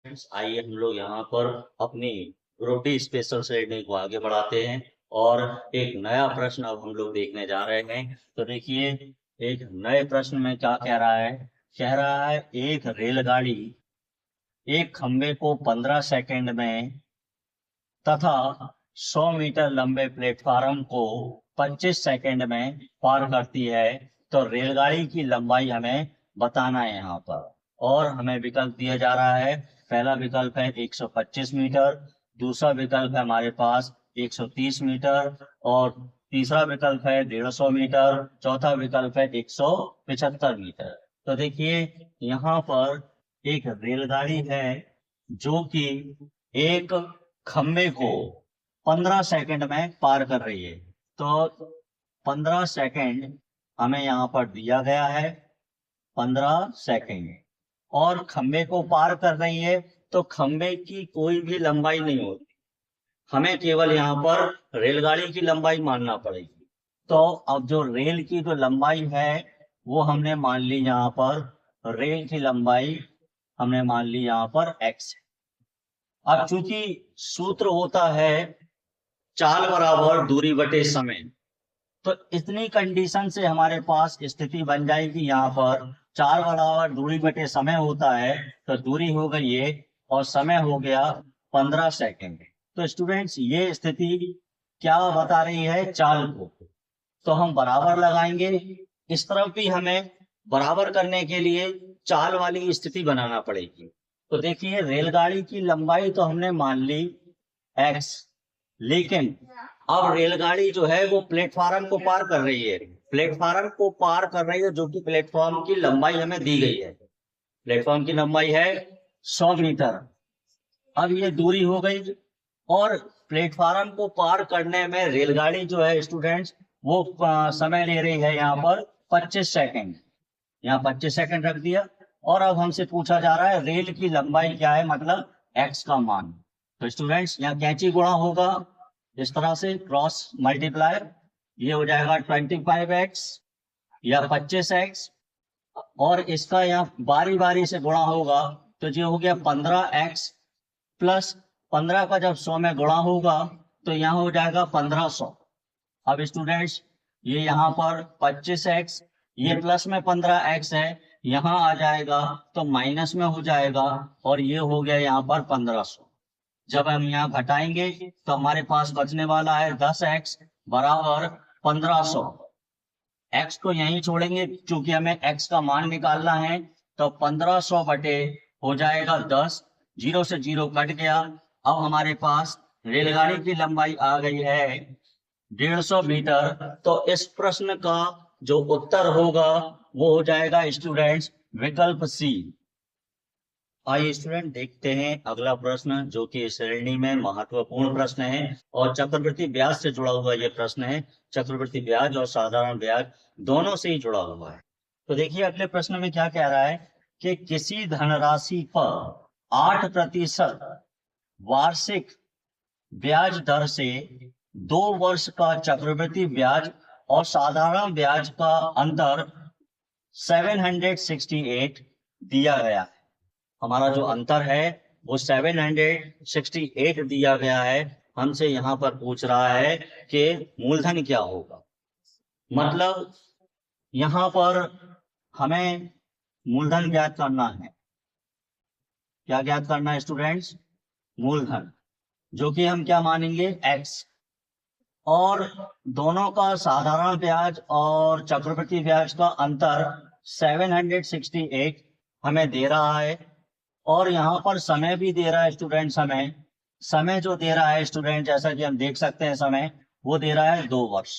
Friends, आइए हम लोग यहाँ पर अपनी ग्रुप डी स्पेशल श्रेणी को आगे बढ़ाते हैं और एक नया प्रश्न अब हम लोग देखने जा रहे हैं। तो देखिए, एक नए प्रश्न में क्या कह रहा है एक रेलगाड़ी एक खंबे को 15 सेकंड में तथा 100 मीटर लंबे प्लेटफार्म को 25 सेकंड में पार करती है। तो रेलगाड़ी की लंबाई हमें बताना है यहाँ पर, और हमें विकल्प दिया जा रहा है। पहला विकल्प है 125 मीटर, दूसरा विकल्प है हमारे पास 130 मीटर, और तीसरा विकल्प है 150 मीटर, चौथा विकल्प है 175 मीटर। तो देखिए, यहाँ पर एक रेलगाड़ी है जो कि एक खंबे को 15 सेकंड में पार कर रही है। तो 15 सेकंड हमें यहाँ पर दिया गया है, 15 सेकंड, और खंबे को पार कर रही है। तो खंबे की कोई भी लंबाई नहीं होती, हमें केवल यहाँ पर रेलगाड़ी की लंबाई मानना पड़ेगी। तो अब जो रेल की जो लंबाई है वो हमने मान ली यहाँ पर, रेल की लंबाई हमने मान ली यहाँ पर x है। अब चूंकि सूत्र होता है चाल बराबर दूरी बटे समय, तो इतनी कंडीशन से हमारे पास स्थिति बन जाएगी। यहाँ पर चाल बराबर दूरी बटे समय होता है, तो दूरी हो गई ये और समय हो गया 15 सेकंड। तो स्टूडेंट्स, ये स्थिति क्या बता रही है? चाल को। तो हम बराबर लगाएंगे, इस तरफ भी हमें बराबर करने के लिए चाल वाली स्थिति बनाना पड़ेगी। तो देखिए, रेलगाड़ी की लंबाई तो हमने मान ली x, लेकिन अब रेलगाड़ी जो है वो प्लेटफार्म को पार कर रही है, प्लेटफार्म को पार कर रही है, जो कि प्लेटफार्म की लंबाई हमें दी गई है। प्लेटफार्म की लंबाई है 100 मीटर। अब ये दूरी हो गई, और प्लेटफार्म को पार करने में रेलगाड़ी जो है स्टूडेंट्स वो समय ले रही है यहाँ पर 25 सेकंड। यहाँ 25 सेकंड रख दिया, और अब हमसे पूछा जा रहा है रेल की लंबाई क्या है, मतलब x का मान। तो स्टूडेंट्स, यहाँ कैंची गुणा होगा, इस तरह से क्रॉस मल्टीप्लाई, ये हो जाएगा 25x या 25x, और इसका यहाँ बारी बारी से गुणा होगा, तो ये हो गया 15x प्लस 15 का जब 100 में गुणा होगा तो यहाँ हो जाएगा 1500। अब स्टूडेंट्स, ये यहाँ पर 25x, ये प्लस में 15x है, यहाँ आ जाएगा तो माइनस में हो जाएगा, और ये हो गया यहाँ पर 1500। जब हम यहाँ घटाएंगे तो हमारे पास बचने वाला है 10x बराबर 1500। x को यहीं छोड़ेंगे क्योंकि हमें x का मान निकालना है। तो 1500 बटे हो जाएगा 10, जीरो से जीरो कट गया। अब हमारे पास रेलगाड़ी की लंबाई आ गई है 150 मीटर। तो इस प्रश्न का जो उत्तर होगा वो हो जाएगा स्टूडेंट्स विकल्प सी। आइए स्टूडेंट, देखते हैं अगला प्रश्न, जो कि इस श्रेणी में महत्वपूर्ण प्रश्न है और चक्रवृद्धि ब्याज से जुड़ा हुआ यह प्रश्न है। चक्रवृद्धि ब्याज और साधारण ब्याज दोनों से ही जुड़ा हुआ है। तो देखिए, अगले प्रश्न में क्या कह रहा है कि किसी धनराशि पर 8% वार्षिक ब्याज दर से 2 वर्ष का चक्रवृद्धि ब्याज और साधारण ब्याज का अंतर 768 दिया गया है। हमारा जो अंतर है वो 768 दिया गया है। हमसे यहाँ पर पूछ रहा है कि मूलधन क्या होगा। मतलब यहाँ पर हमें मूलधन ज्ञात करना है। क्या ज्ञात करना है स्टूडेंट्स? मूलधन, जो कि हम क्या मानेंगे x, और दोनों का साधारण ब्याज और चक्रवृद्धि ब्याज का अंतर 768 हमें दे रहा है, और यहाँ पर समय भी दे रहा है स्टूडेंट। समय जो दे रहा है स्टूडेंट, जैसा कि हम देख सकते हैं, समय वो दे रहा है 2 वर्ष,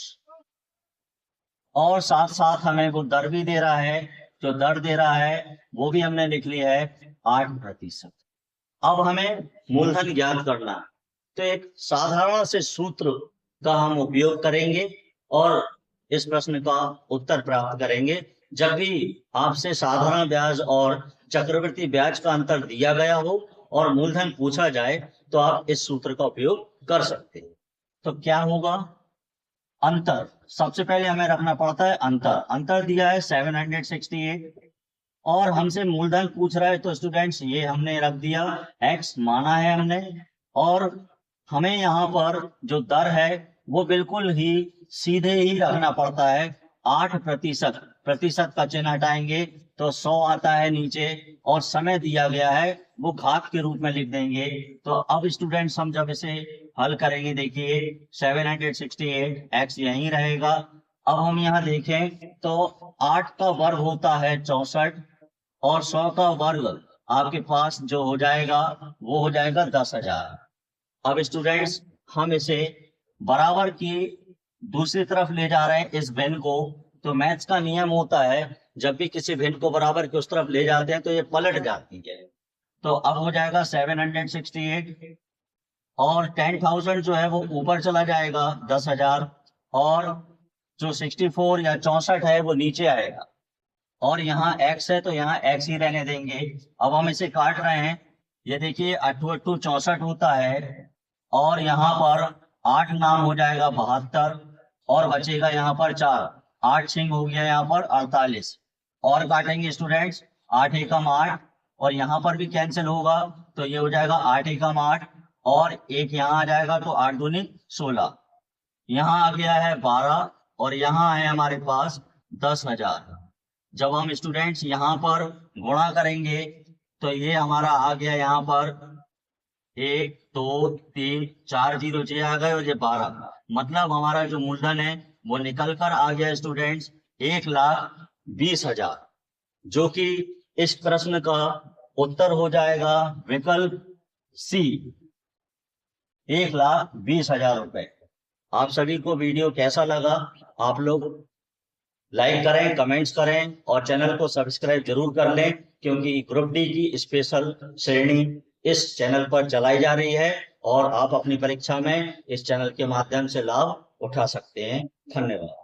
और साथ साथ हमें वो दर भी दे रहा है। जो दर दे रहा है वो भी हमने लिख लिया है 8%। अब हमें मूलधन ज्ञात करना है, तो एक साधारण से सूत्र का हम उपयोग करेंगे और इस प्रश्न का उत्तर प्राप्त करेंगे। जब भी आपसे साधारण ब्याज और चक्रवृद्धि ब्याज का अंतर दिया गया हो और मूलधन पूछा जाए, तो आप इस सूत्र का उपयोग कर सकते हैं। तो क्या होगा? अंतर सबसे पहले हमें रखना पड़ता है। अंतर दिया है 768, और हमसे मूलधन पूछ रहा है, तो स्टूडेंट्स ये हमने रख दिया, x माना है हमने, और हमें यहाँ पर जो दर है वो बिल्कुल ही सीधे ही रखना पड़ता है, 8%। प्रतिशत का चिन्ह हटाएंगे तो 100 आता है नीचे, और समय दिया गया है वो घात के रूप में लिख देंगे। तो अब स्टूडेंट्स हम जब इसे हल करेंगे, देखिए 768, x यहीं रहेगा। अब हम यहाँ देखें तो 8 का वर्ग होता है 64, और 100 का वर्ग आपके पास जो हो जाएगा वो हो जाएगा 10,000। अब स्टूडेंट्स हम इसे बराबर की दूसरी तरफ ले जा रहे हैं इस भिन्न को। तो मैथ्स का नियम होता है, जब भी किसी भिन्न को बराबर की उस तरफ ले जाते हैं तो ये पलट जाती है। तो अब हो जाएगा 768, और 10,000 जो है वो ऊपर चला जाएगा 10,000, और जो 64 या 64 है वो नीचे आएगा, और यहाँ x है तो यहाँ x ही रहने देंगे। अब हम इसे काट रहे हैं, ये देखिए 8 8 64 होता है, और यहाँ पर 8 नाम हो जाएगा 72, और बचेगा यहाँ पर 4, 8 सिंह हो गया यहाँ पर 48, और काटेंगे स्टूडेंट्स 8 एकम 8, और यहाँ पर भी कैंसिल होगा, तो ये हो जाएगा 8 एकम 8, और एक यहाँ आ जाएगा तो 8 दूनी 16, यहाँ आ गया है 12, और यहाँ है हमारे पास 10,000। जब हम स्टूडेंट्स यहाँ पर गुणा करेंगे तो ये हमारा आ गया यहाँ पर 1 2 3 4 0 6 आ गए, और ये 12, मतलब हमारा जो मूलधन है वो निकल कर आ गया स्टूडेंट्स 1,20,000, जो कि इस प्रश्न का उत्तर हो जाएगा विकल्प सी, 1,20,000 रुपए। आप सभी को वीडियो कैसा लगा, आप लोग लाइक करें, कमेंट्स करें, और चैनल को सब्सक्राइब जरूर कर लें, क्योंकि ग्रुप डी की स्पेशल श्रेणी इस चैनल पर चलाई जा रही है, और आप अपनी परीक्षा में इस चैनल के माध्यम से लाभ उठा सकते हैं। धन्यवाद।